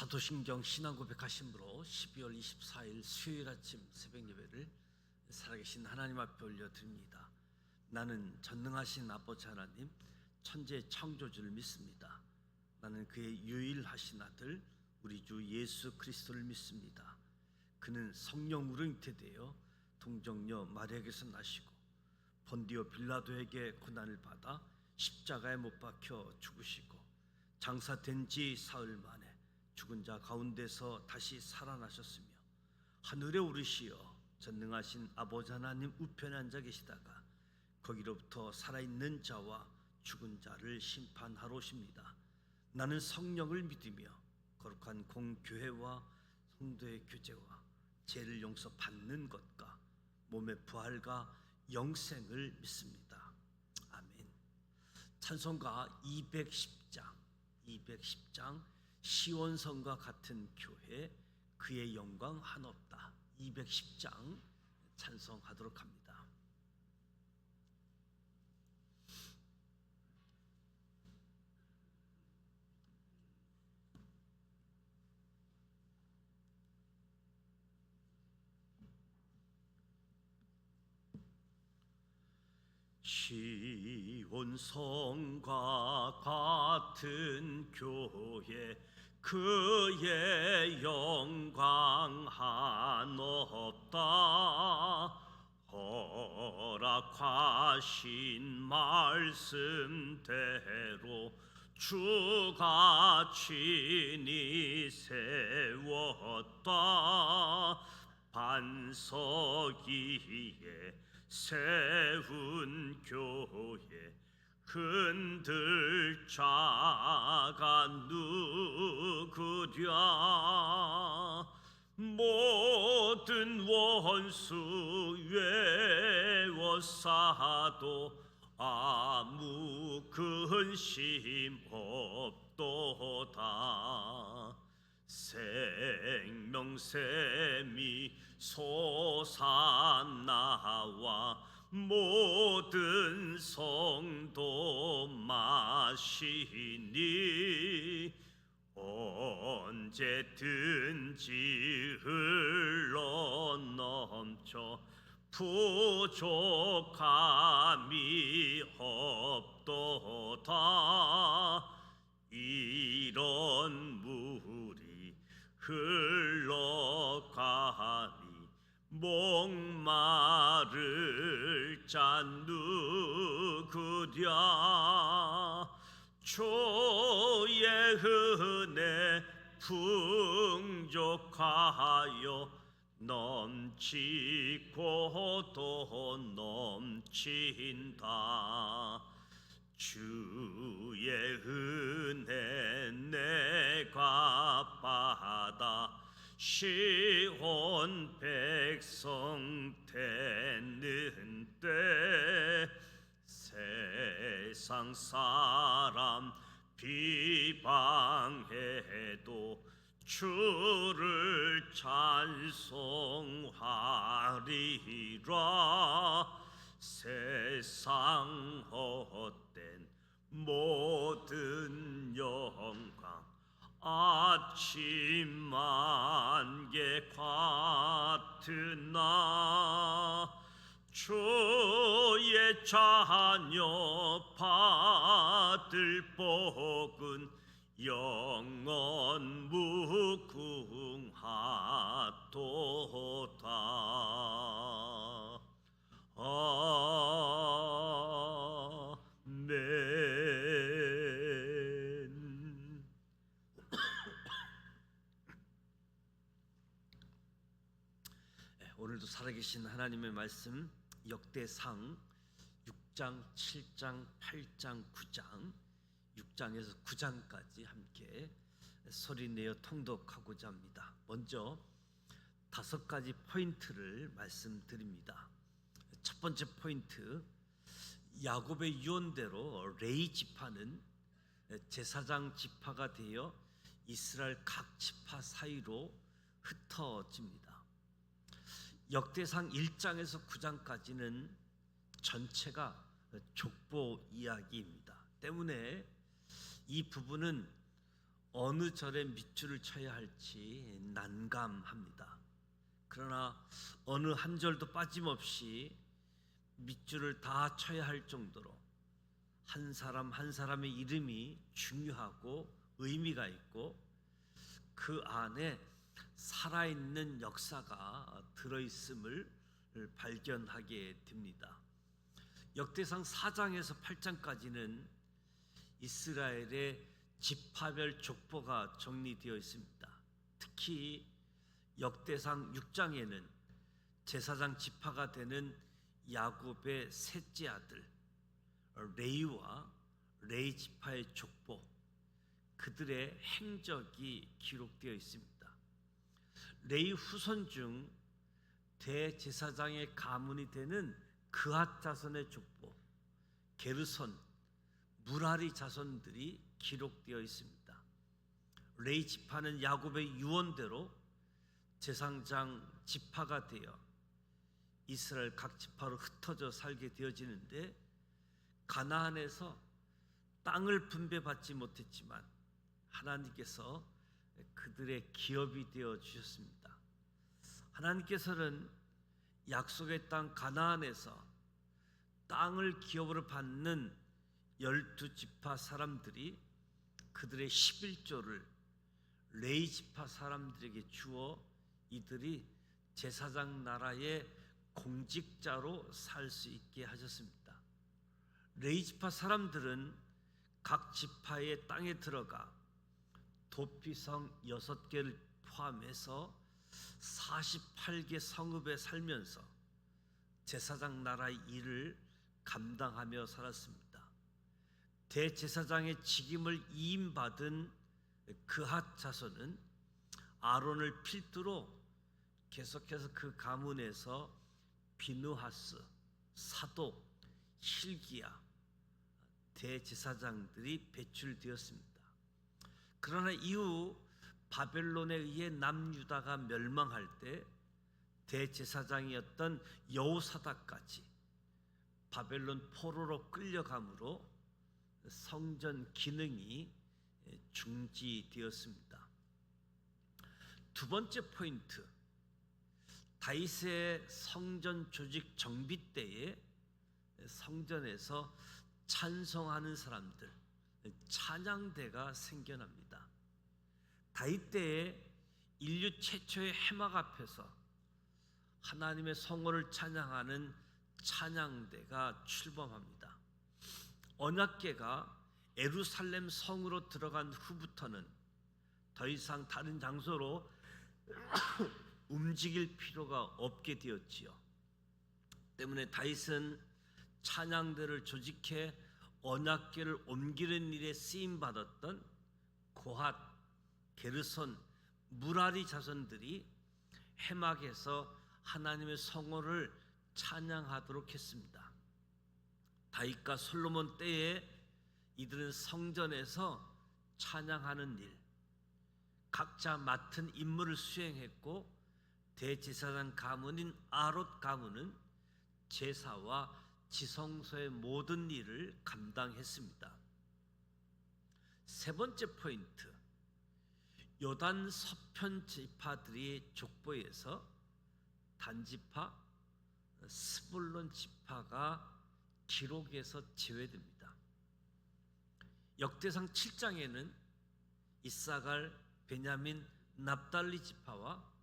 사도신경 신앙고백하심으로 12월 24일 수요일 아침 새벽 예배를 살아계신 하나님 앞에 올려드립니다. 나는 전능하신 아버지 하나님, 천지의 창조주를 믿습니다. 나는 그의 유일하신 아들 우리 주 예수 그리스도를 믿습니다. 그는 성령으로 잉태되어 동정녀 마리아에게서 나시고 본디오 빌라도에게 고난을 받아 십자가에 못 박혀 죽으시고 장사된 지 사흘 만에 죽은 자 가운데서 다시 살아나셨으며 하늘에 오르시어 전능하신 아버지 하나님 우편에 앉아 계시다가 거기로부터 살아있는 자와 죽은 자를 심판하러 오십니다. 나는 성령을 믿으며 거룩한 공교회와 성도의 교제와 죄를 용서받는 것과 몸의 부활과 영생을 믿습니다. 아멘. 찬송가 210장 시온성과 같은 교회 그의 영광 한없다. 210장 찬송하도록 합니다. 시온성과 같은 교회 그의 영광 한없다. 허락하신 말씀대로 주가 친히 세웠다. 반석 위에 세운 교회 흔들 자가 누구랴. 모든 원수 외워싸도 아무 근심 없도다. 생명샘이 솟아나와 모든 성도 마시니 언제든지 흘러넘쳐 부족함이 없도다. 이런 물이 흘러가니 목마를 자 누구랴. 주의 은혜 풍족하여 넘치고 또 넘친다. 주의 은혜 내가 받아 시온 백성 되는데 세상 사람 비방해도 주를 찬송하리라. 세상 헛된 모든 영광 아침 안개 같으나 주의 자녀 받을 복은 영원 무궁하도다. 아멘. 오늘도 살아계신 하나님의 말씀 역대상 6장, 7장, 8장, 9장 6장에서 9장까지 함께 소리내어 통독하고자 합니다. 먼저 5가지 포인트를 말씀드립니다. 첫 번째 포인트, 야곱의 유언대로 레위 지파는 제사장 지파가 되어 이스라엘 각 지파 사이로 흩어집니다. 역대상 1장에서 9장까지는 전체가 족보 이야기입니다. 때문에 이 부분은 어느 절에 밑줄을 쳐야 할지 난감합니다. 그러나 어느 한 절도 빠짐없이 밑줄을 다 쳐야 할 정도로 한 사람 한 사람의 이름이 중요하고 의미가 있고 그 안에 살아있는 역사가 들어있음을 발견하게 됩니다. 역대상 4장에서 8장까지는 이스라엘의 지파별 족보가 정리되어 있습니다. 특히 역대상 6장에는 제사장 지파가 되는 야곱의 셋째 아들 레이와 레이 지파의 족보, 그들의 행적이 기록되어 있습니다. 레이 후손 중 대제사장의 가문이 되는 그앗 자손의 족보, 게르손, 무라리 자손들이 기록되어 있습니다. 레이 지파는 야곱의 유언대로 제사장 지파가 되어 이스라엘 각 지파로 흩어져 살게 되어지는데, 가나안에서 땅을 분배받지 못했지만 하나님께서 그들의 기업이 되어 주셨습니다. 하나님께서는 약속의 땅 가나안에서 땅을 기업으로 받는 12지파 사람들이 그들의 11조를 레이 지파 사람들에게 주어 이들이 제사장 나라의 공직자로 살 수 있게 하셨습니다. 레이 지파 사람들은 각 지파의 땅에 들어가 도피성 6개를 포함해서 48개 성읍에 살면서 제사장 나라의 일을 감당하며 살았습니다. 대제사장의 직임을 이임받은 그핫 자손은 아론을 필두로 계속해서 그 가문에서 비누하스, 사독, hil기야 대제사장들이 배출되었습니다. 그러나 이후 바벨론에 의해 남유다가 멸망할 때 대제사장이었던 여호사닥까지 바벨론 포로로 끌려감으로 성전 기능이 중지되었습니다. 두 번째 포인트, 다윗의 성전 조직 정비 때에 성전에서 찬송하는 사람들, 찬양대가 생겨납니다. 다윗 때에 인류 최초의 해막 앞에서 하나님의 성호를 찬양하는 찬양대가 출범합니다. 언약궤가 예루살렘 성으로 들어간 후부터는 더 이상 다른 장소로 움직일 필요가 없게 되었지요. 때문에 다윗은 찬양대를 조직해 언약궤를 옮기는 일에 쓰임 받았던 고핫, 게르손, 무라리 자손들이 해막에서 하나님의 성호를 찬양하도록 했습니다. 다윗과 솔로몬 때에 이들은 성전에서 찬양하는 일, 각자 맡은 임무를 수행했고, 대제사장 가문인 아롯 가문은 제사와 지성소의 모든 일을 감당했습니다. 세 번째 포인트, 요단 서편 지파들의 족보에서 단지파 스불론 지파가 기록에서 제외됩니다. 역대상 7장에는 이사갈, 베냐민, 납달리 지파와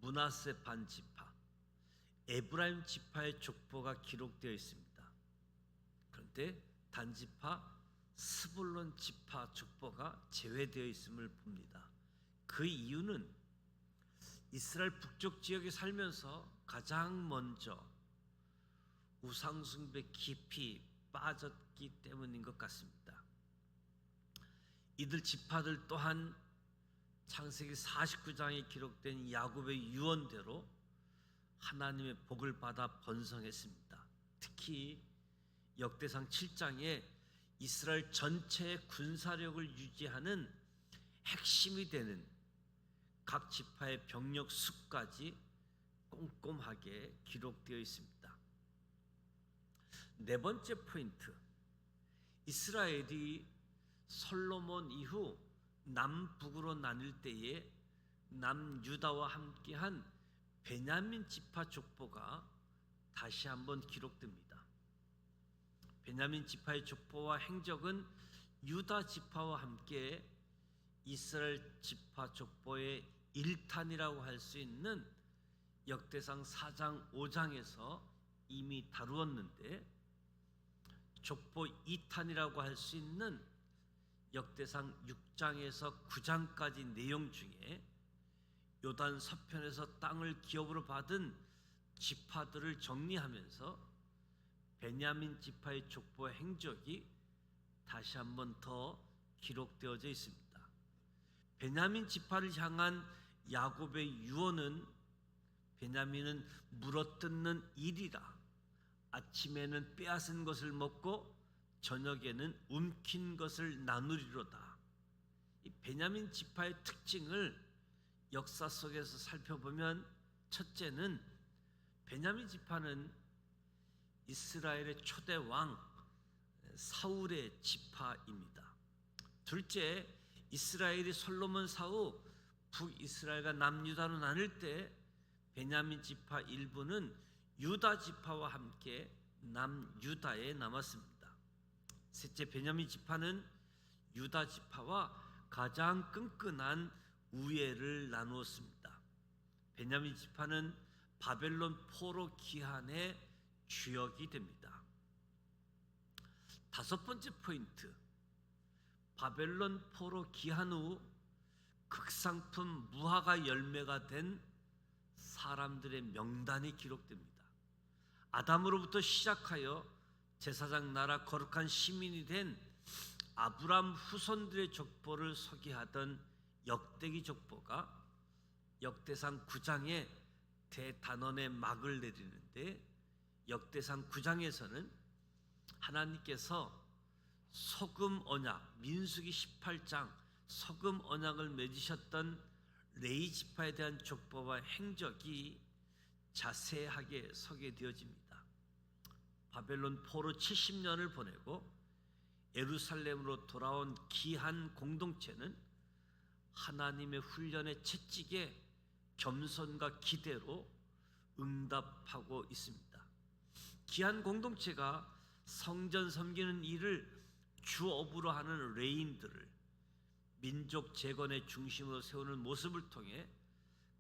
므낫세 반 지파, 에브라임 지파의 족보가 기록되어 있습니다. 그런데 단지파 스불론 지파 족보가 제외되어 있음을 봅니다. 그 이유는 이스라엘 북쪽 지역에 살면서 가장 먼저 우상숭배 깊이 빠졌기 때문인 것 같습니다. 이들 지파들 또한 창세기 49장에 기록된 야곱의 유언대로 하나님의 복을 받아 번성했습니다. 특히 역대상 7장에 이스라엘 전체의 군사력을 유지하는 핵심이 되는 각 지파의 병력 수까지 꼼꼼하게 기록되어 있습니다. 네 번째 포인트, 이스라엘이 솔로몬 이후 남북으로 나뉠 때에 남유다와 함께한 베냐민 지파 족보가 다시 한번 기록됩니다. 베냐민 지파의 족보와 행적은 유다 지파와 함께 이스라엘 지파 족보의 1탄이라고 할 수 있는 역대상 4장 5장에서 이미 다루었는데, 족보 2탄이라고 할 수 있는 역대상 6장에서 9장까지 내용 중에 요단 서편에서 땅을 기업으로 받은 지파들을 정리하면서 베냐민 지파의 족보 행적이 다시 한번 더 기록되어져 있습니다. 베냐민 지파를 향한 야곱의 유언은, 베냐민은 물어뜯는 일이라 아침에는 빼앗은 것을 먹고 저녁에는 움킨 것을 나누리로다. 이 베냐민 지파의 특징을 역사 속에서 살펴보면, 첫째는 베냐민 지파는 이스라엘의 초대 왕 사울의 지파입니다. 둘째, 이스라엘이 솔로몬 사후 북이스라엘과 남유다로 나눌 때 베냐민 지파 일부는 유다 지파와 함께 남유다에 남았습니다. 셋째, 베냐민 지파는 유다 지파와 가장 끈끈한 우애를 나누었습니다. 베냐민 지파는 바벨론 포로 기한의 주역이 됩니다. 다섯 번째 포인트, 바벨론 포로 기한 후 극상품 무화과 열매가 된 사람들의 명단이 기록됩니다. 아담으로부터 시작하여 제사장 나라 거룩한 시민이 된 아브람 후손들의 족보를 소개하던 역대기 족보가 역대상 9장에 대단원의 막을 내리는데, 역대상 9장에서는 하나님께서 소금 언약, 민수기 18장 소금 언약을 맺으셨던 레위 지파에 대한 족보와 행적이 자세하게 소개되어집니다. 바벨론 포로 70년을 보내고 예루살렘으로 돌아온 귀한 공동체는 하나님의 훈련에 채찍에 겸손과 기대로 응답하고 있습니다. 귀한 공동체가 성전 섬기는 일을 주업으로 하는 레인들을 민족 재건의 중심으로 세우는 모습을 통해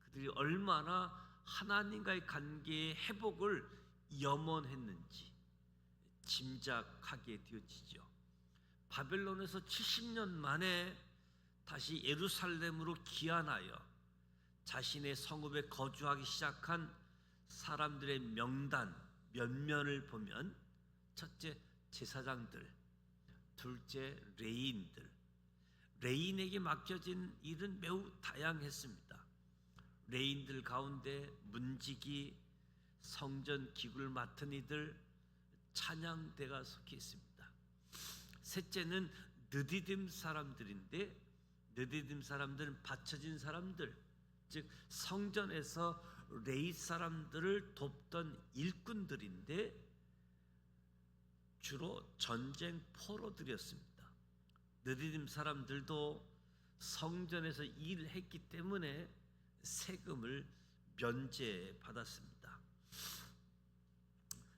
그들이 얼마나 하나님과의 관계의 회복을 염원했는지 짐작하게 되어지죠. 바벨론에서 70년 만에 다시 예루살렘으로 귀환하여 자신의 성읍에 거주하기 시작한 사람들의 명단 면면을 보면, 첫째, 제사장들, 둘째, 레위인들. 레위인에게 맡겨진 일은 매우 다양했습니다. 레위인들 가운데 문지기, 성전 기구를 맡은 이들, 찬양대가 속해 있습니다. 셋째는 느디딤 사람들인데, 느디딤 사람들은 받쳐진 사람들, 즉 성전에서 레위 사람들을 돕던 일꾼들인데 주로 전쟁 포로들이었습니다. 느디딤 사람들도 성전에서 일을 했기 때문에 세금을 면제받았습니다.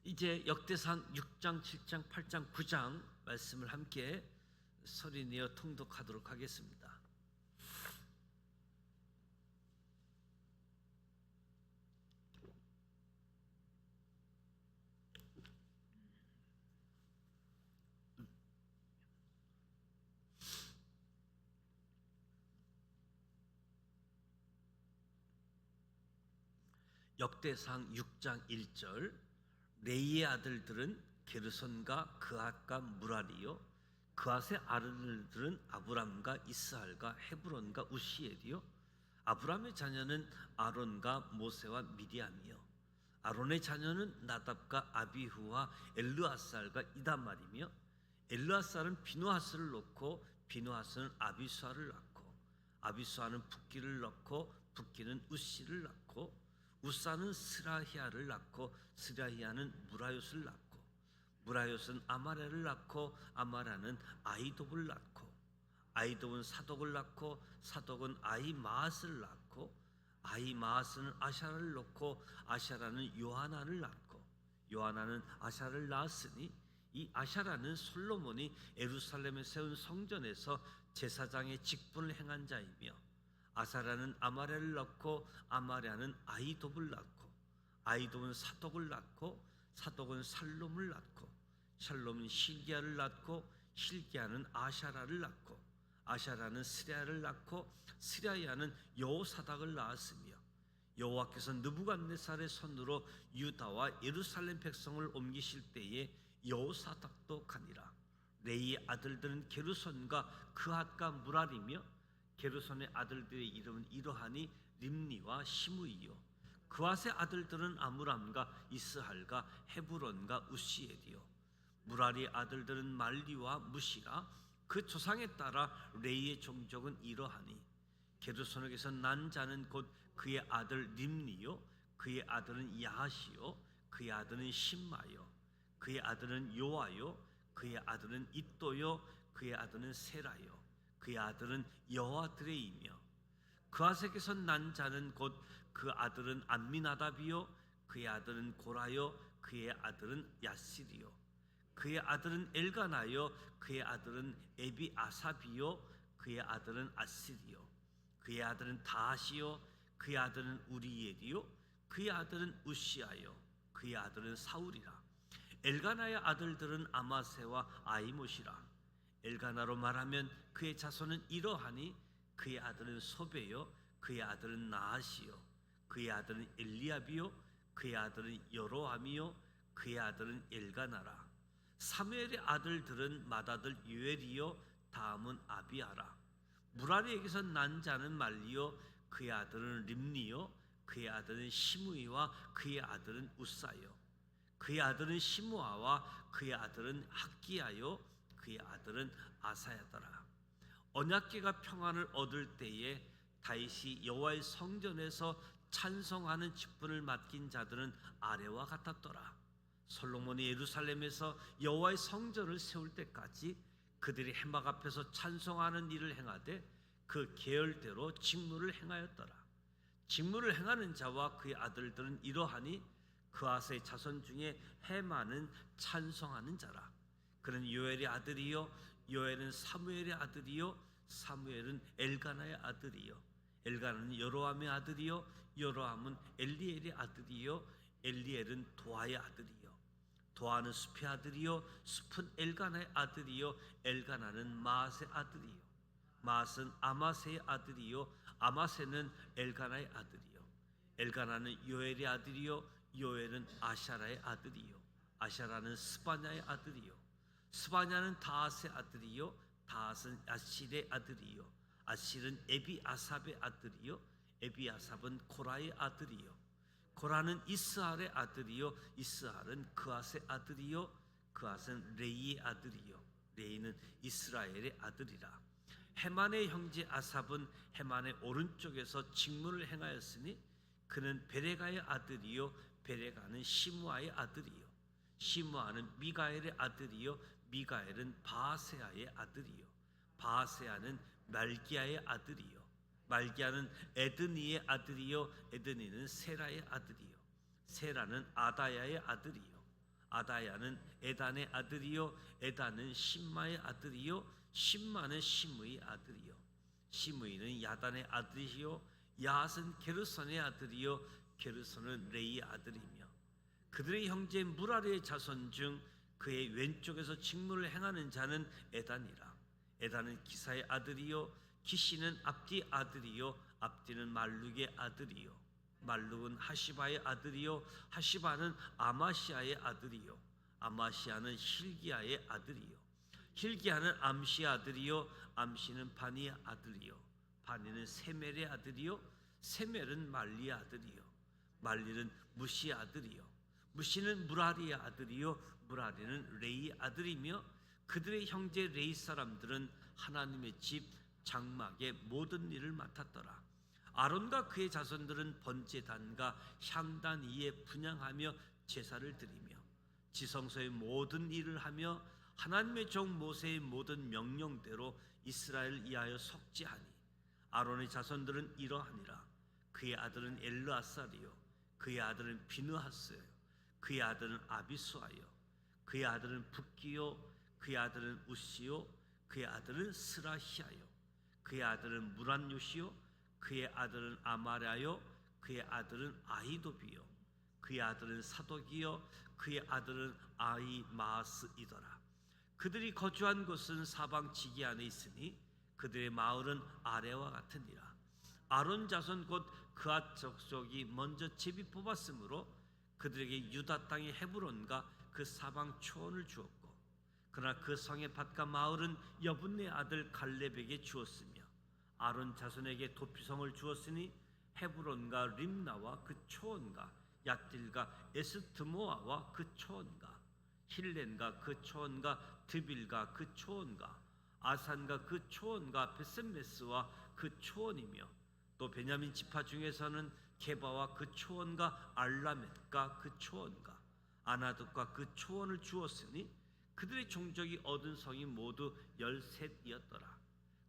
이제 역대상 6장, 7장, 8장, 9장 말씀을 함께 소리내어 통독하도록 하겠습니다. 역대상 6장 1절, 레이의 아들들은 게르손과 그앗과 무라리요, 그앗의 아들들은 아브람과 이스할과 헤브론과 우시엘이요, 아브람의 자녀는 아론과 모세와 미디암이요, 아론의 자녀는 나답과 아비후와 엘르아살과 이다말이며, 엘르아살은 비누하스를 놓고 비누하스는 아비수아를 낳고, 아비수아는 붓기를 낳고 붓기는 우시를 낳고, 우사는 스라히아를 낳고 스라히아는 무라요스를 낳고, 무라요스는 아마랴를 낳고 아마랴는 아이돔을 낳고, 아이돔은 사독을 낳고 사독은 아히마앗을 낳고 아히마앗은 아샤라를 낳고 아샤라는 요하나를 낳고 요하나는 아샤를 낳았으니 이 아샤라는 솔로몬이 예루살렘에 세운 성전에서 제사장의 직분을 행한 자이며 아사라는 아마랴를 낳고 아마랴는 아히돔을 낳고 아히돔은 사독을 낳고 사독은 살롬을 낳고 샬롬은 실기야를 낳고 실기야는 아샤라를 낳고 아샤라는 스랴를 낳고 스랴야는 여호사닥을 낳았으며 여호와께서 느부갓네살의 손으로 유다와 예루살렘 백성을 옮기실 때에 여호사닥도 가니라. 레이의 아들들은 게르손과 그핫과 무랄이며 게르손의 아들들의 이름은 이러하니 림니와 시므이요 그핫의 아들들은 아므람과 이스할과 헤브론과 우시엘이요 무랄의 아들들은 말리와 무시라. 그 조상에 따라 레이의 종족은 이러하니 게르손에게서 난 자는 곧 그의 아들 림니요 그의 아들은 야하시요 그의 아들은 심마요 그의 아들은 요아요 그의 아들은 잇도요 그의 아들은 세라요 그의 아들은 여호와드레이며 그핫에게서 난 자는 곧 그 아들은 암미나답이요 그의 아들은 고라요 그의 아들은 야시리요 그의 아들은 엘가나요 그의 아들은 에비아삽이요 그의 아들은 아시리요 그의 아들은 다하시요 그의 아들은 우리엘이요 그의 아들은 우시아요 그의 아들은 사울이라. 엘가나의 아들들은 아마세와 아이못이라. 엘가나로 말하면 그의 자손은 이러하니 그의 아들은 소베요 그의 아들은 나하시요 그의 아들은 엘리압이요 그의 아들은 여로함이요 그의 아들은 엘가나라. 사무엘의 아들들은 맏아들 유엘이요 다음은 아비아라. 무라리에게서 난 자는 말리요 그의 아들은 림니요 그의 아들은 시므이와 그의 아들은 우사요 그의 아들은 시므아와 그의 아들은 학기야요 그의 아들은 아사야더라. 언약궤가 평안을 얻을 때에 다윗이 여호와의 성전에서 찬송하는 직분을 맡긴 자들은 아래와 같았더라. 솔로몬이 예루살렘에서 여호와의 성전을 세울 때까지 그들이 회막 앞에서 찬송하는 일을 행하되 그 계열대로 직무를 행하였더라. 직무를 행하는 자와 그의 아들들은 이러하니 그핫의 자손 중에 헤만은 찬송하는 자라. 그는 요엘의 아들이요 요엘은 사무엘의 아들이요 사무엘은 엘가나의 아들이요 엘가나는 여로함의 아들이요 여로함은 엘리엘의 아들이요 엘리엘은 도아의 아들이요 도아는 숲의 아들이요 숲은 엘가나의 아들이요 엘가나는 마앗의 아들이요 마앗은 아마세의 아들이요 아마세는 엘가나의 아들이요 엘가나는 요엘의 아들이요 요엘은 아샤라의 아들이요 아샤라는 스바냐의 아들이요 스바냐는 다핫의 아들이요 다핫은 아실의 아들이요 아실은 에비아삽의 아들이요 에비아삽은 고라의 아들이요 고라는 이스할의 아들이요 이스할은 그핫의 아들이요 그핫은 레이의 아들이요 레이는 이스라엘의 아들이라. 헤만의 형제 아삽은 헤만의 오른쪽에서 직무를 행하였으니 그는 베레가의 아들이요 베레가는 시므아의 아들이요 시므아는 미가엘의 아들이요 미가엘은 바아세아의 아들이요 바아세아는 말기야의 아들이요 말기야는 에드니의 아들이요 에드니는 세라의 아들이요 세라는 아다야의 아들이요 아다야는 에단의 아들이요 에단은 심마의 아들이요 심마는 시므의 아들이요 시므이는 야단의 아들이요 야앗은 게르손의 아들이요 게르손은 레이의 아들이며 그들의 형제 무라리의 자손 중 그의 왼쪽에서 직무를 행하는 자는 에단이라. 에단은 기사의 아들이요 기시는 압디 아들이요 압디는 말룩의 아들이요 말룩은 하시바의 아들이요 하시바는 아마시아의 아들이요 아마시아는 힐기야의 아들이요 힐기야는 암시의 아들이요 암시는 바니의 아들이요 바니는 세멜의 아들이요 세멜은 말리의 아들이요 말리는 무시의 아들이요 무시는 무라리의 아들이요 무라리는 레이의 아들이며 그들의 형제 레이 사람들은 하나님의 집 장막의 모든 일을 맡았더라. 아론과 그의 자손들은 번제단과 향단 위에 분향하며 제사를 드리며 지성소의 모든 일을 하며 하나님의 종 모세의 모든 명령대로 이스라엘 위하여 속죄하니 아론의 자손들은 이러하니라. 그의 아들은 엘르아살이요 그의 아들은 비느하스요 그의 아들은 아비수아요 그의 아들은 붓기요 그의 아들은 우시요 그의 아들은 스라히아요 그의 아들은 무란요시요 그의 아들은 아마랴요 그의 아들은 아히도비요 그의 아들은 사독이요 그의 아들은 아히마스이더라. 그들이 거주한 곳은 사방 지기 안에 있으니 그들의 마을은 아래와 같으니라. 아론 자손 곧 그앗 족속이 먼저 제비 뽑았으므로 그들에게 유다 땅의 헤브론과 그 사방 초원을 주었고, 그러나 그 성의 밭과 마을은 여분네 아들 갈렙에게 주었으며 아론 자손에게 도피성을 주었으니 헤브론과 림나와 그 초원과 얏딜과 에스트모아와 그 초원과 힐렌과 그 초원과 드빌과 그 초원과 아산과 그 초원과 베셋메스와 그 초원이며, 또 베냐민 지파 중에서는 게바와 그 초원과 알라멧과 그 초원과 아나돗과 그 초원을 주었으니 그들의 종족이 얻은 성이 모두 13이었더라.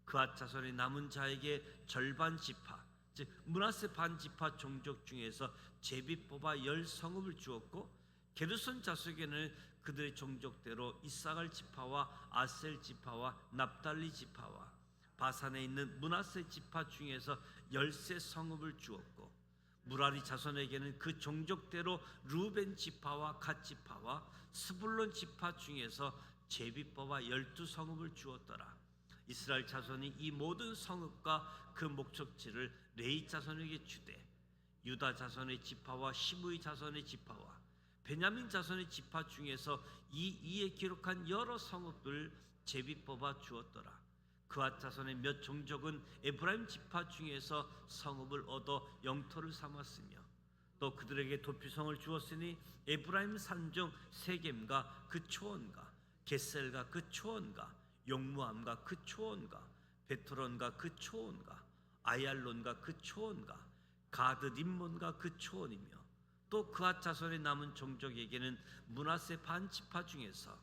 그앗 자손의 남은 자에게 절반 지파, 즉 므낫세 반 지파 종족 중에서 제비 뽑아 10성읍을 주었고, 게르손 자손에게는 그들의 종족대로 이사갈 지파와 아셀 지파와 납달리 지파와 바산에 있는 므낫세 지파 중에서 13성읍을 주었고, 무라리 자손에게는 그 종족대로 루벤 지파와 갓 지파와 스불론 지파 중에서 제비 뽑아 12성읍을 주었더라. 이스라엘 자손이 이 모든 성읍과 그 목적지를 레위 자손에게 주되, 유다 자손의 지파와 시므이 자손의 지파와 베냐민 자손의 지파 중에서 이 이에 기록한 여러 성읍을 제비 뽑아 주었더라. 그앗 자손의 몇 종족은 에브라임 지파 중에서 성읍을 얻어 영토를 삼았으며, 또 그들에게 도피성을 주었으니 에브라임 산중 세겜과 그 초원과 겟셀과 그 초원과 용무암과 그 초원과 베트론과 그 초원과 아얄론과 그 초원과 가드 림몬과 그 초원이며, 또 그앗 자손의 남은 종족에게는 므낫세 반 지파 중에서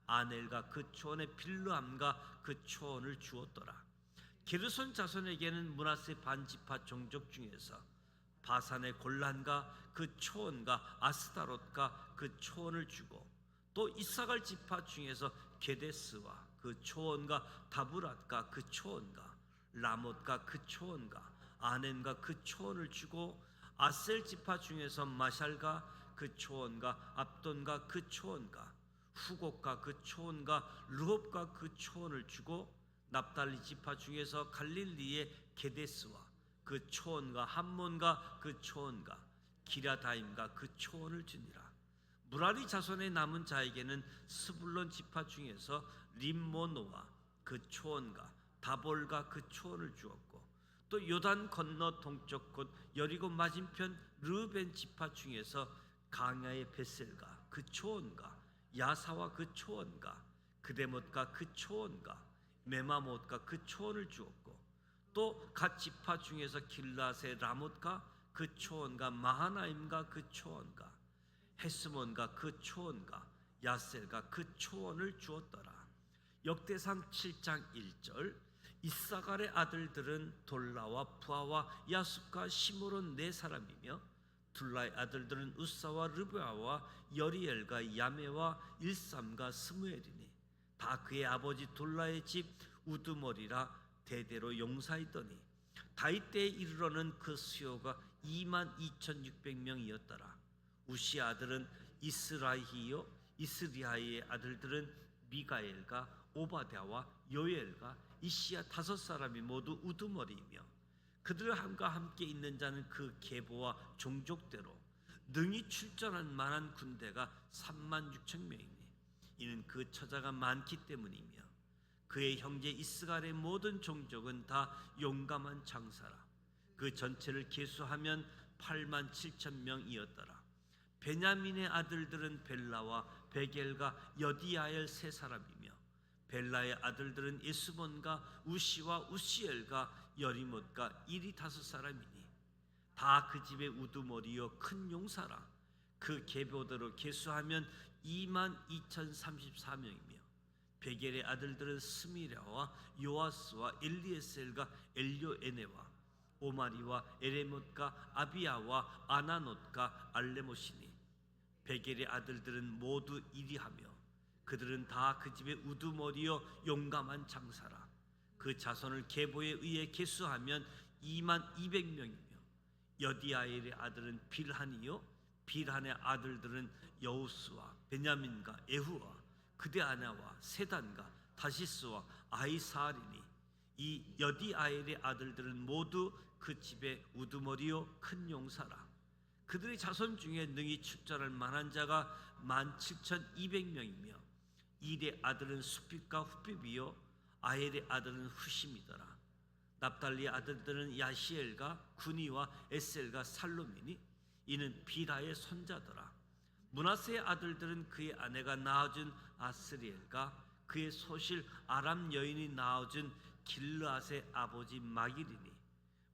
아넬과 그 초원의 빌르함과 그 초원을 주었더라. 게르손 자손에게는 므낫세 반 지파 종족 중에서 바산의 골란과 그 초원과 아스다롯과 그 초원을 주고, 또 이사갈 지파 중에서 게데스와 그 초원과 다브랏과 그 초원과 라못과 그 초원과 아넨과 그 초원을 주고, 아셀 지파 중에서 마샬과 그 초원과 압돈과 그 초원과 후곡과 그 초원과 르홉과 그 초원을 주고, 납달리 지파 중에서 갈릴리의 게데스와 그 초원과 함몬과 그 초원과 기랴다임과 그 초원을 주니라. 무라리 자손의 남은 자에게는 스불론 지파 중에서 림모노와 그 초원과 다볼과 그 초원을 주었고, 또 요단 건너 동쪽 곧 여리고 맞은편 르벤 지파 중에서 강야의 베셀과 그 초원과 야사와 그 초원과 그데못과 그 초원과 메마못과 그 초원을 주었고, 또 갓 지파 중에서 길라세 라못과 그 초원과 마하나임과 그 초원과 헤스몬과 그 초원과 야셀과 그 초원을 주었더라. 역대상 7장 1절. 이사갈의 아들들은 돌라와 푸아와 야숫과 시므론 네 사람이며, 둘라의 아들들은 우사와 르브아와 여리엘과 야메와 일삼과 스무엘이니 다 그의 아버지 돌라의 집 우두머리라 대대로 용사이더니, 다윗 때에 이르러는 그 수요가 22,600명이었더라. 우시 아들은 이스라히요, 이스리아의 아들들은 미가엘과 오바댜와 요엘과 이시야 5사람이 모두 우두머리이며, 그들과 함께 있는 자는 그 계보와 종족대로 능히 출전할 만한 군대가 36,000명이니 이는 그 처자가 많기 때문이며, 그의 형제 이스갈의 모든 종족은 다 용감한 장사라. 그 전체를 계수하면 87,000명이었더라. 베냐민의 아들들은 벨라와 베겔과 여디아엘 세 사람이며, 벨라의 아들들은 예수본과 우시와 우시엘과 여리못과 이리 5사람이니 다 그 집의 우두머리요 큰 용사라. 그 계보대로 계수하면 22,034명이며 베겔의 아들들은 스미랴와 요아스와 엘리에셀과 엘요에네와 오마리와 에레못과 아비야와 아나노트가 알레못이니 베겔의 아들들은 모두 이리하며 그들은 다 그 집의 우두머리요 용감한 장사라. 그 자손을 계보에 의해 계수하면 22,200명이며 여디아엘의 아들은 빌한이요 빌한의 아들들은 여우스와 베냐민과 에후와 그대 아나와 세단과 다시스와 아이사알이니 이 여디아엘의 아들들은 모두 그 집의 우두머리요 큰 용사라. 그들의 자손 중에 능히 출전할 만한 자가 17,200명이며 일의 아들은 수핍과 후핍이요 아헬의 아들은 후심이더라. 납달리의 아들들은 야시엘과 구니와 에셀과 살로미니 이는 비라의 손자더라. 므낫세의 아들들은 그의 아내가 낳아준 아스리엘과 그의 소실 아람 여인이 낳아준 길르앗의 아버지 마길이니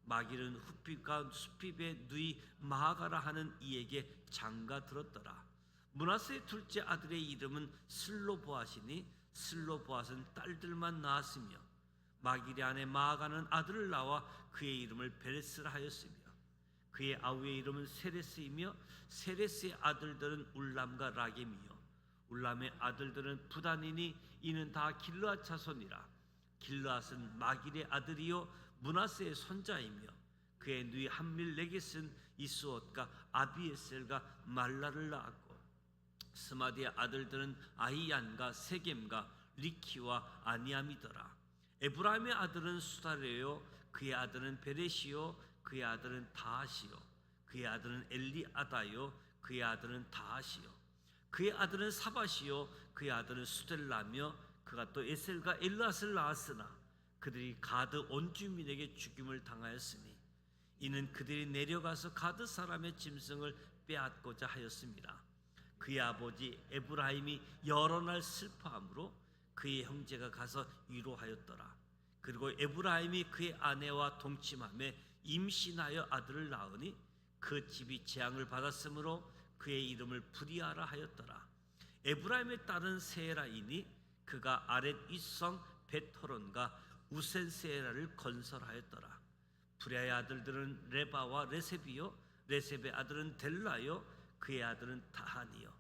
마길은 후핍과 수핍의 누이 마하가라 하는 이에게 장가 들었더라. 므낫세의 둘째 아들의 이름은 슬로보앗이니 슬로보앗은 딸들만 낳았으며 마길의 아내 마하가는 아들을 낳아 그의 이름을 베레스라 하였으며 그의 아우의 이름은 세레스이며 세레스의 아들들은 울람과 라겜이요 울람의 아들들은 부단이니 이는 다 길르앗 자손이라. 길르앗은 마길의 아들이요 므낫세의 손자이며 그의 누이 함밀레겟은 이스옷과 아비에셀과 말라를 낳았고 스마디의 아들들은 아히안과 세겜과 리키와 아니암이더라. 에브라임의 아들은 수다레요 그의 아들은 베레시요 그의 아들은 다하시요 그의 아들은 엘리아다요 그의 아들은 다하시요 그의 아들은 사바시요 그의 아들은 수델라며 그가 또 에셀과 엘라스를 낳았으나 그들이 가드 온 주민에게 죽임을 당하였으니 이는 그들이 내려가서 가드 사람의 짐승을 빼앗고자 하였습니다. 그의 아버지 에브라임이 여러 날 슬퍼함으로 그의 형제가 가서 위로하였더라. 그리고 에브라임이 그의 아내와 동침함에 임신하여 아들을 낳으니 그 집이 재앙을 받았으므로 그의 이름을 브리아라 하였더라. 에브라임의 딸은 세라이니 그가 아렛 윗성 베토론과 우센세라를 건설하였더라. 브리아의 아들들은 레바와 레셉이요 레셉의 아들은 델라요 그의 아들은 다한이요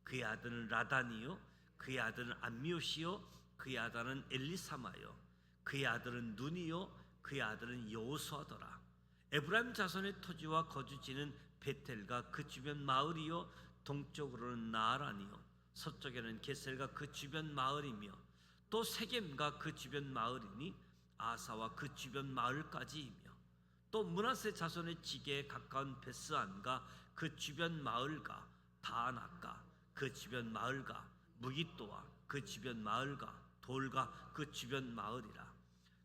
그의 아들은 라단이요 그의 아들은 암미옷이요 그의 아들은 엘리사마요 그의 아들은 눈이요 그의 아들은 여호수아더라. 에브라임 자손의 토지와 거주지는 베텔과 그 주변 마을이요 동쪽으로는 나아란이요 서쪽에는 게셀과 그 주변 마을이며 또 세겜과 그 주변 마을이니 아사와 그 주변 마을까지이며 또 므낫세 자손의 지게에 가까운 베스안과 그 주변 마을과 다나과 그 주변 마을과 무기또와 그 주변 마을과 돌과 그 주변 마을이라.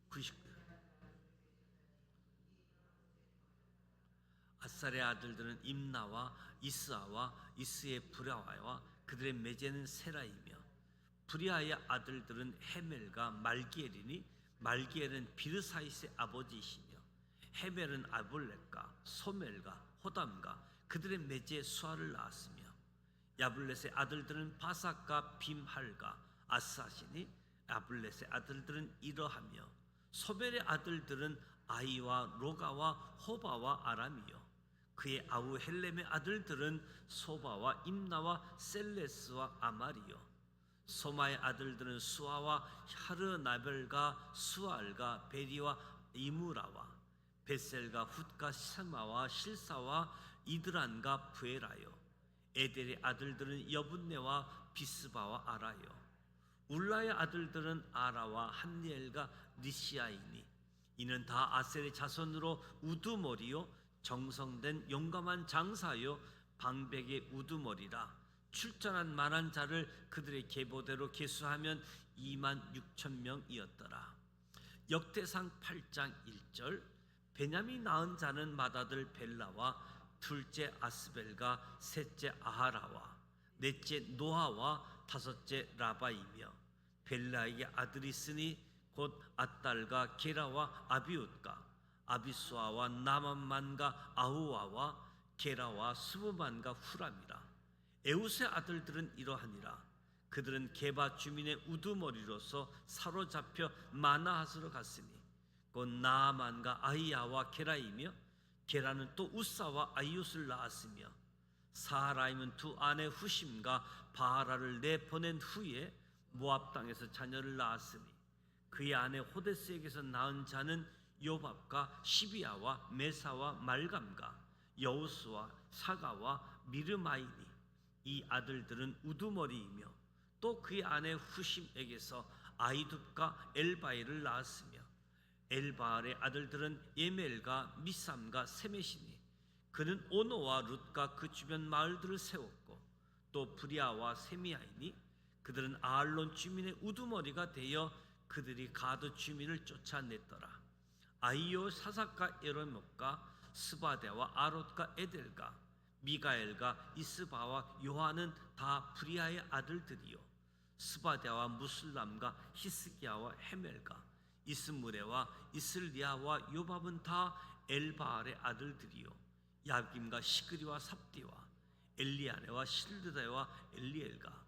99. 아살의 아들들은 임나와 이스아와 이스의 브라와와 그들의 매제는 세라이며 브리아의 아들들은 헤멜과 말기엘이니 말기엘은 비르사이스의 아버지이시며 헤멜은 아블렛과 소멜과 호담과 그들의 매제 수아를 낳았으며 야블렛의 아들들은 바삭과 빔할과 아사시니 야블렛의 아들들은 이러하며 소멜의 아들들은 아이와 로가와 호바와 아람이요 그의 아우 헬렘의 아들들은 소바와 임나와 셀레스와 아말이요 소마의 아들들은 수아와 하르나벨과 수알과 베리와 이무라와 베셀과 훗과 샤마와 실사와 이드란과 부에라요 에델의 아들들은 여분네와 비스바와 아라요 울라의 아들들은 아라와 한니엘과 니시아이니 이는 다 아셀의 자손으로 우두머리요 정성된 용감한 장사요 방백의 우두머리라. 출전한 만한 자를 그들의 계보대로 계수하면 26,000명이었더라. 역대상 8장 1절 베냐민 낳은 자는 맏아들 벨라와 둘째 아스벨과 셋째 아하라와 넷째 노아와 다섯째 라바이며 벨라에게 아들이 있으니 곧 앗달과 게라와 아비웃과 아비수아와 나만만과 아후아와 게라와 스무만과 후람이라. 에웃의 아들들은 이러하니라. 그들은 게바 주민의 우두머리로서 사로잡혀 마나핫으로 갔으니 곧 나아만과 아히야와 게라이며 게라는 또 우사와 아이웃을 낳았으며 사하라임은 두 아내 후심과 바하라를 내보낸 후에 모압 땅에서 자녀를 낳았으니 그의 아내 호데스에게서 낳은 자는 요밥과 시비야와 메사와 말감과 여우스와 사가와 미르마이니 이 아들들은 우두머리이며 또 그의 아내 후심에게서 아이둡과 엘바일을 낳았으며 엘바알의 아들들은 예멜과 미삼과 세메시니 그는 오노와 룻과 그 주변 마을들을 세웠고 또 브리아와 세미아이니 그들은 아알론 주민의 우두머리가 되어 그들이 가드 주민을 쫓아냈더라. 아이요 사삭과 에로목과 스바데와 아롯과 에델과 미가엘과 이스바와 요한은 다 브리아의 아들들이요 스바데와 무슬람과 히스기야와 헤멜과 이스무레와 이슬리아와 요밥은 다 엘바알의 아들들이요 야김과 시그리와 삽디와 엘리아네와 실드다와 엘리엘과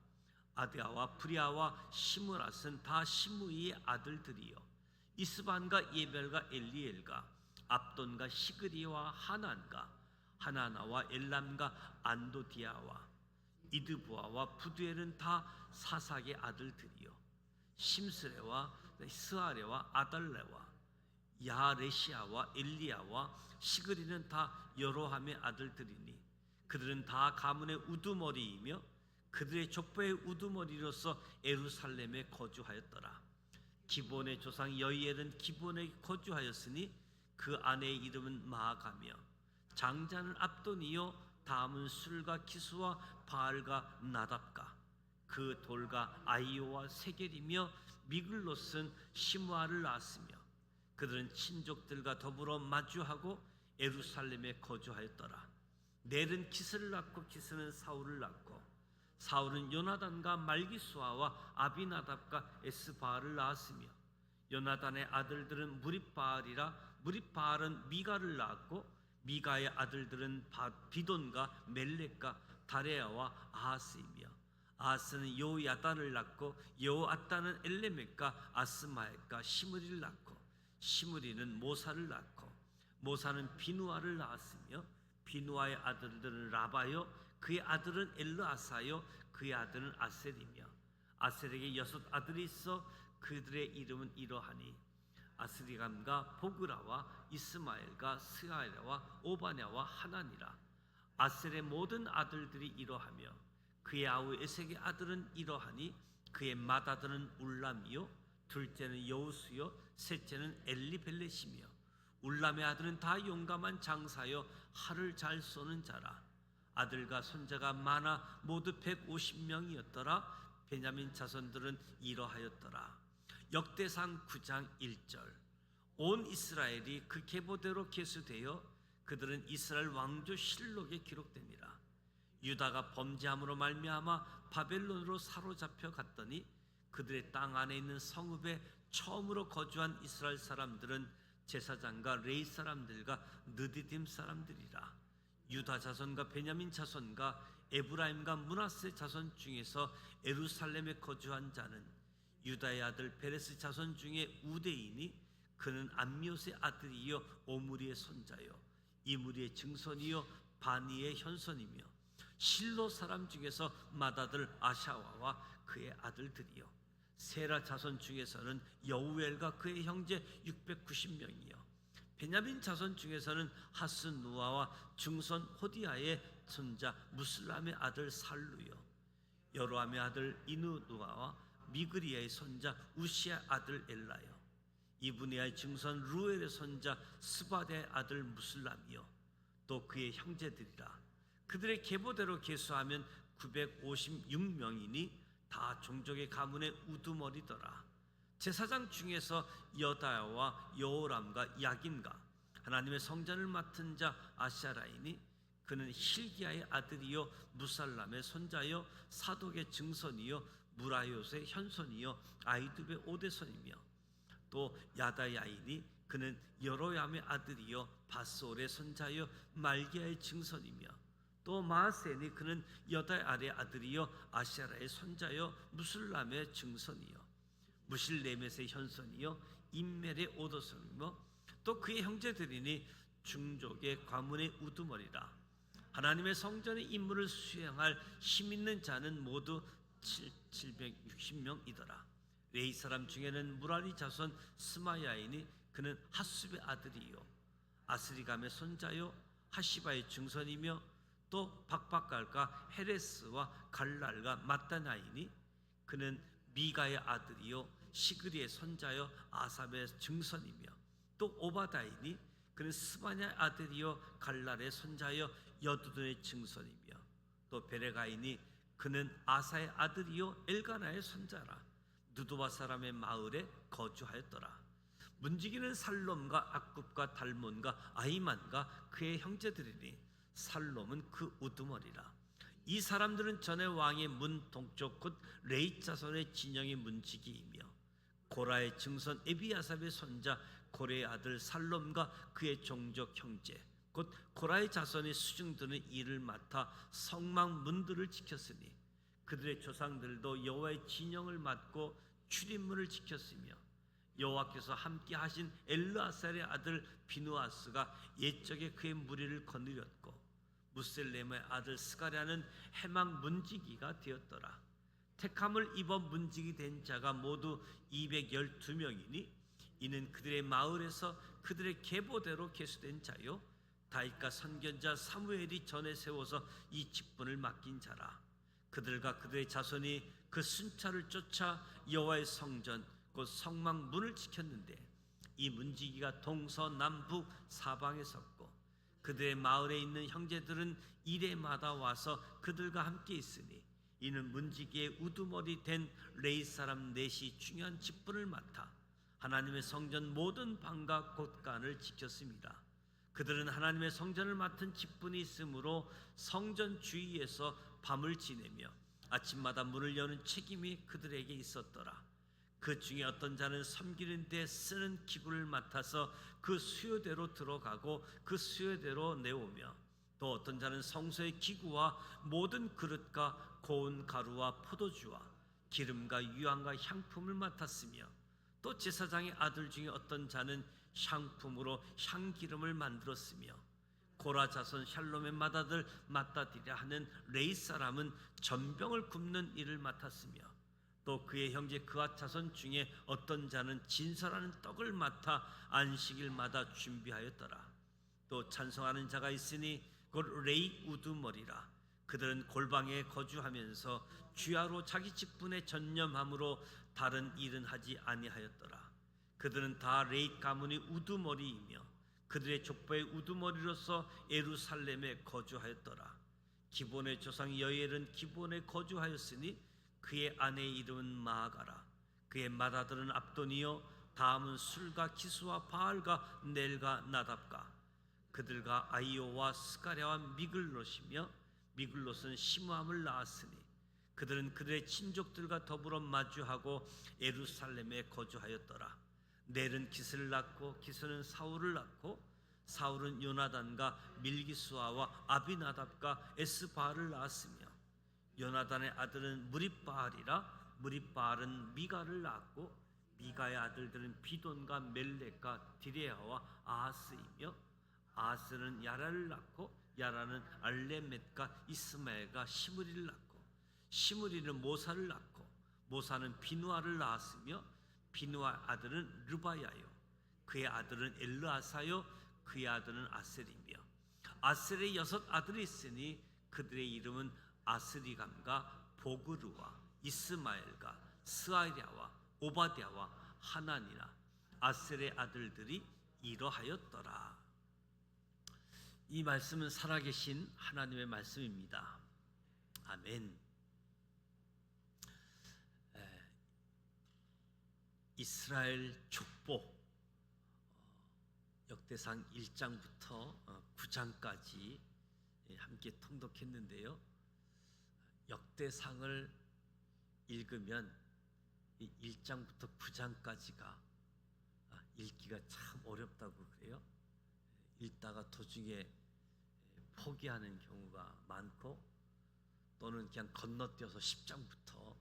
아드야와 브리아와 시므랏은 다 시므이의 아들들이요 이스반과 예벨과 엘리엘과 압돈과 시그리와 하난과 하나나와 엘람과 안도디아와 이드부아와 부두엘은 다 사삭의 아들들이요 심스레와 스아레와 아달레와 야레시아와 엘리야와 시그리는 다 여로함의 아들들이니 그들은 다 가문의 우두머리이며 그들의 족보의 우두머리로서 예루살렘에 거주하였더라. 기본의 조상 여이엘은 기본에 거주하였으니 그 아내의 이름은 마아가며 장자는 압돈이요 다음은 술과 기수와 바알과 나답과 그 돌과 아이오와 세겔이며 미글롯은 시므아를 낳았으며 그들은 친족들과 더불어 마주하고 예루살렘에 거주하였더라. 넬은 기스를 낳고 기스는 사울을 낳고 사울은 요나단과 말기수아와 아비나답과 에스바알을 낳았으며 요나단의 아들들은 무립바알이라 무립바알은 미가를 낳았고 미가의 아들들은 비돈과 멜렉과 다레아와 아하스이며 아하스는 요야단을 낳고 요아단은 엘레멕과 아스마엘과 시므리를 낳고 시므리는 모사를 낳고 모사는 비누아를 낳았으며 비누아의 아들들은 라바요 그의 아들은 엘르아사요 그의 아들은 아셀이며 아셀에게 6 아들이 있어 그들의 이름은 이러하니 아스리감과 보그라와 이스마엘과 스아엘과 오바냐와 하나니라. 아셀의 모든 아들들이 이러하며 그의 아우 에색의 아들은 이러하니 그의 맏아들은 울람이요 둘째는 여우수요 셋째는 엘리벨렛이며 울람의 아들은 다 용감한 장사요 활을 잘 쏘는 자라. 아들과 손자가 많아 모두 150명이었더라. 베냐민 자손들은 이러하였더라. 역대상 9장 1절. 온 이스라엘이 그 계보대로 계수되어 그들은 이스라엘 왕조 실록에 기록되니라. 유다가 범죄함으로 말미암아 바벨론으로 사로잡혀 갔더니 그들의 땅 안에 있는 성읍에 처음으로 거주한 이스라엘 사람들은 제사장과 레이 사람들과 느디딤 사람들이라. 유다 자손과 베냐민 자손과 에브라임과 므낫세 자손 중에서 예루살렘에 거주한 자는 유다의 아들 베레스 자손 중에 우데이니 그는 암미옷의 아들이요 오므리의 손자요 이므리의 증손이요 바니의 현손이며 실로 사람 중에서 맏아들 아샤와와 그의 아들들이요 세라 자손 중에서는 여우엘과 그의 형제 690명이요 베냐민 자손 중에서는 하스누아와 증손 호디아의 손자 무슬람의 아들 살루요 여로함의 아들 이누누아와 미그리아의 손자 우시아 아들 엘라요 이브니아의 증손 루엘의 손자 스바데의 아들 무슬람이요 또 그의 형제들이라. 그들의 계보대로 계수하면 956명이니 다 종족의 가문의 우두머리더라. 제사장 중에서 여다야와 여호람과 야긴과 하나님의 성전을 맡은 자 아샤라이니 그는 힐기야의 아들이요 무살람의 손자요 사독의 증손이요 무라요스의 현손이요 아이둡의 오대손이며 또 야다야이니 그는 여로얌의 아들이요 바솔의 손자요 말기야의 증손이며 또 마아센이 그는 여다알의 아들이요 아샤라의 손자요 무술람의 증손이요 무실레멧의 현손이요 임멜의 오도손이며 또 그의 형제들이니 중족의 가문의 우두머리라. 하나님의 성전의 임무를 수행할 힘 있는 자는 모두 760명이더라. 레위 사람 중에는 무라리 자손 스마야이니 그는 하숲의 아들이요 아스리감의 손자요 하시바의 증손이며 또 박박갈과 헤레스와 갈랄과 마따나이니 그는 미가의 아들이요 시그리의 손자요 아삽의 증손이며 또 오바다이니 그는 스바냐의 아들이요 갈랄의 손자요 여두둔의 증손이며 또 베레가이니 그는 아사의 아들이요 엘가나의 손자라. 누드바 사람의 마을에 거주하였더라. 문지기는 살롬과 악굽과 달몬과 아히만과 그의 형제들이니 살롬은 그 우두머리라. 이 사람들은 전에 왕의 문 동쪽 곧 레이 자손의 진영의 문지기이며 고라의 증손 에비아삽의 손자 고레의 아들 살롬과 그의 종족 형제 곧 고라의 자손의 수중들은 일을 맡아 성막 문들을 지켰으니 그들의 조상들도 여호와의 진영을 맡고 출입문을 지켰으며 여호와께서 함께 하신 엘르아살의 아들 비누아스가 옛적에 그의 무리를 거느렸고 무셀렘의 아들 스가랴는 해막 문지기가 되었더라. 택함을 입어 문지기 된 자가 모두 212명이니 이는 그들의 마을에서 그들의 계보대로 계수된 자요 다윗과 선견자 사무엘이 전에 세워서 이 직분을 맡긴 자라. 그들과 그들의 자손이 그 순찰을 쫓아 여호와의 성전 곧 성막 문을 지켰는데 이 문지기가 동서남북 사방에 섰고 그들의 마을에 있는 형제들은 이레마다 와서 그들과 함께 있으니 이는 문지기의 우두머리 된 레이 사람 넷이 중요한 직분을 맡아 하나님의 성전 모든 방과 곳간을 지켰습니다. 그들은 하나님의 성전을 맡은 직분이 있으므로 성전 주위에서 밤을 지내며 아침마다 문을 여는 책임이 그들에게 있었더라. 그 중에 어떤 자는 섬기는 데 쓰는 기구를 맡아서 그 수요대로 들어가고 그 수요대로 내오며 또 어떤 자는 성소의 기구와 모든 그릇과 고운 가루와 포도주와 기름과 유향과 향품을 맡았으며 또 제사장의 아들 중에 어떤 자는 향품으로 향기름을 만들었으며 고라 자손 샬롬의 맏아들 마따디라 하는 레이 사람은 전병을 굽는 일을 맡았으며 또 그의 형제 그앗 자손 중에 어떤 자는 진설하는 떡을 맡아 안식일마다 준비하였더라. 또 찬송하는 자가 있으니 곧 레이 우두머리라. 그들은 골방에 거주하면서 주야로 자기 직분에 전념함으로 다른 일은 하지 아니하였더라. 그들은 다 레이 가문의 우두머리이며 그들의 족보의 우두머리로서 예루살렘에 거주하였더라. 기본의 조상 여엘은 기본에 거주하였으니 그의 아내의 이름은 마아가라. 그의 맏아들은 압돈이요 다음은 술과 기수와 바알과 넬과 나답과 그들과 아이오와 스가랴와 미글롯이며 미글롯은 시므함을 낳았으니 그들은 그들의 친족들과 더불어 마주하고 예루살렘에 거주하였더라. 넬은 기스를 낳고 기스는 사울을 낳고 사울은 요나단과 밀기수아와 아비나답과 에스바알을 낳았으며 요나단의 아들은 무립바알이라 무립바알은 미가를 낳았고 미가의 아들들은 비돈과 멜렉과 디레아와 아하스이며 아하스는 야라를 낳고 야라는 알레멧과 이스마엘과 시므리를 낳고 시므리는 모사를 낳고 모사는 비누아를 낳았으며 비누아 아들은 르바야요 그의 아들은 엘르아사요 그의 아들은 아셀이며 아셀의 6 아들이 있으니 그들의 이름은 아스리감과 보그르와 이스마엘과 스아랴와 오바댜와 하나니라. 아셀의 아들들이 이러하였더라. 이 말씀은 살아계신 하나님의 말씀입니다. 아멘. 이스라엘 족보 역대상 1장부터 9장까지 함께 통독했는데요. 역대상을 읽으면 1장부터 9장까지가 읽기가 참 어렵다고 그래요. 읽다가 도중에 포기하는 경우가 많고 또는 그냥 건너뛰어서 10장부터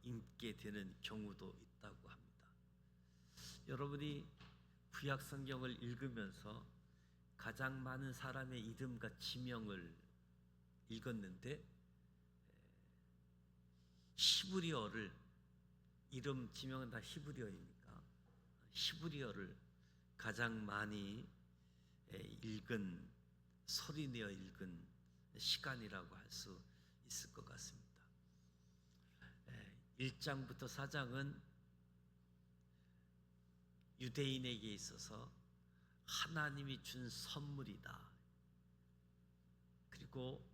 읽게 되는 경우도 있다고 합니다. 여러분이 구약 성경을 읽으면서 가장 많은 사람의 이름과 지명을 읽었는데 히브리어를, 이름 지명은 다 히브리어입니까? 히브리어를 가장 많이 읽은, 소리내어 읽은 시간이라고 할 수 있을 것 같습니다. 1장부터 4장은 유대인에게 있어서 하나님이 준 선물이다. 그리고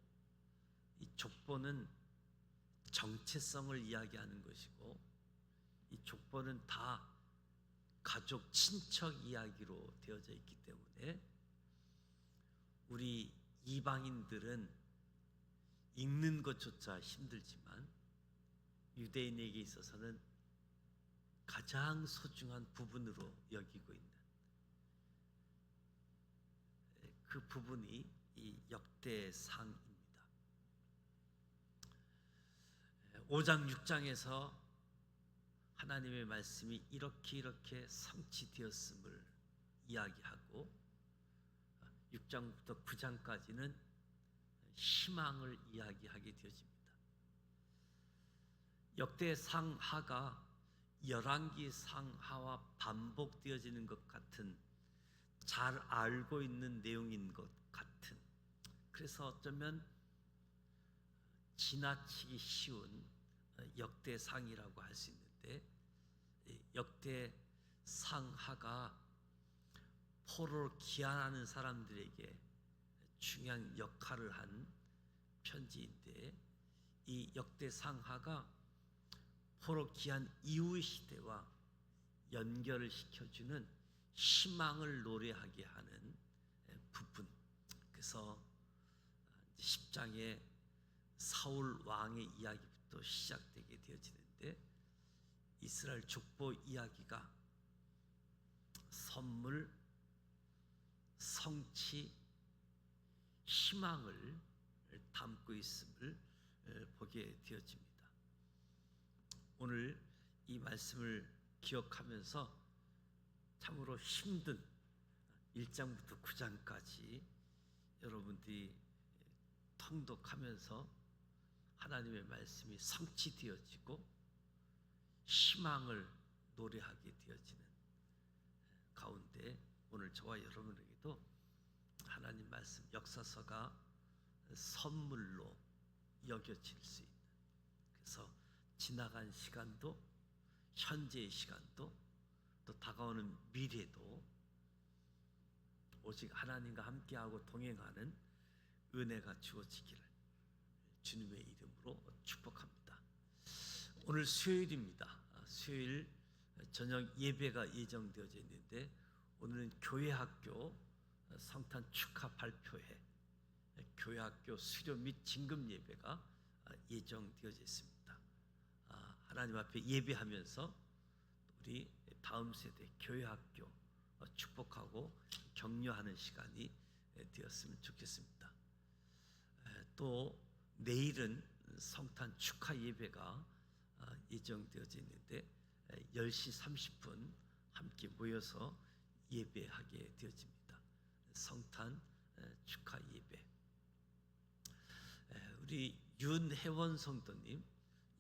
이 족보는 정체성을 이야기하는 것이고, 이 족보는 다 가족, 친척 이야기로 되어져 있기 때문에 우리 이방인들은 읽는 것조차 힘들지만 유대인에게 있어서는 가장 소중한 부분으로 여기고 있는 그 부분이 이 역대상입니다. 5장 6장에서 하나님의 말씀이 이렇게 성취되었음을 이야기하고 6장부터 9장까지는 희망을 이야기하게 되어집니다. 역대상하가 열왕기 상하와 반복되어지는 것 같은, 잘 알고 있는 내용인 것 같은, 그래서 어쩌면 지나치기 쉬운 역대상이라고 할 수 있는데, 역대상하가 포로를 귀환하는 사람들에게 중요한 역할을 한 편지인데, 이 역대상하가 포로 귀환 이후 시대와 연결을 시켜주는 희망을 노래하게 하는 부분. 그래서 10장에 사울 왕의 이야기부터 시작되게 되어지는데, 이스라엘 족보 이야기가 선물, 성취, 희망을 담고 있음을 보게 되어집니다. 오늘 이 말씀을 기억하면서 참으로 힘든 1장부터 9장까지 여러분들이 통독하면서 하나님의 말씀이 성취되어지고 희망을 노래하게 되어지는 가운데, 오늘 저와 여러분에게도 하나님 말씀, 역사서가 선물로 여겨질 수 있는, 그래서 지나간 시간도, 현재의 시간도, 또 다가오는 미래도 오직 하나님과 함께하고 동행하는 은혜가 주어지기를 주님의 이름으로 축복합니다. 오늘 수요일입니다. 수요일 저녁 예배가 예정되어져 있는데, 오늘은 교회학교 성탄 축하 발표회, 교회학교 수료 및 진금 예배가 예정되어져 있습니다. 하나님 앞에 예배하면서 우리 다음 세대 교회학교 축복하고 격려하는 시간이 되었으면 좋겠습니다. 또 내일은 성탄 축하 예배가 예정되어져 있는데 10시 30분 함께 모여서 예배하게 되어집니다. 성탄 축하 예배. 우리 윤혜원 성도님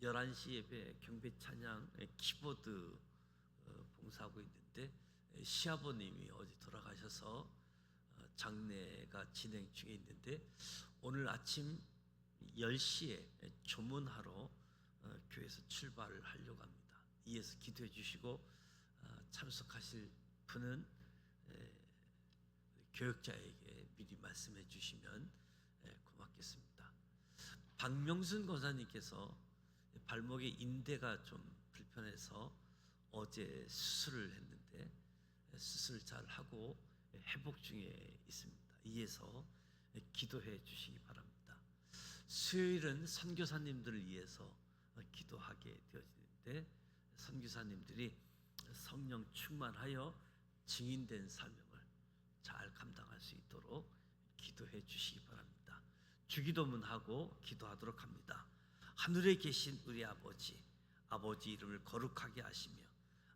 11시 예배 경배 찬양 키보드 봉사하고 있는데, 시아버님이 어제 돌아가셔서 장례가 진행 중에 있는데, 오늘 아침 10시에 조문하러 교회에서 출발을 하려고 합니다. 이에서 기도해 주시고 참석하실 분은 교역자에게 미리 말씀해 주시면 고맙겠습니다. 박명순 권사님께서 발목에 인대가 좀 불편해서 어제 수술을 했는데 수술 잘 하고 회복 중에 있습니다. 이에서 기도해 주시기 바랍니다. 수요일은 선교사님들을 위해서 기도하게 되어지는데, 선교사님들이 성령 충만하여 증인된 사명을 잘 감당할 수 있도록 기도해 주시기 바랍니다. 주기도문하고 기도하도록 합니다. 하늘에 계신 우리 아버지, 아버지 이름을 거룩하게 하시며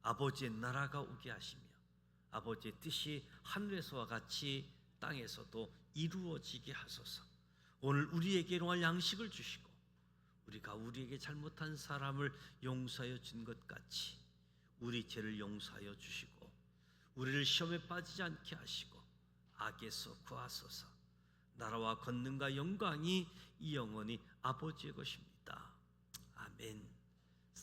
아버지의 나라가 오게 하시며 아버지의 뜻이 하늘에서와 같이 땅에서도 이루어지게 하소서. 오늘 우리에게 일용할 양식을 주시고 우리가 우리에게 잘못한 사람을 용서하여 준 것 같이 우리 죄를 용서하여 주시고 우리를 시험에 빠지지 않게 하시고 악에서 구하소서. 나라와 권능과 영광이 이 영원히 아버지의 것입니다. 아멘.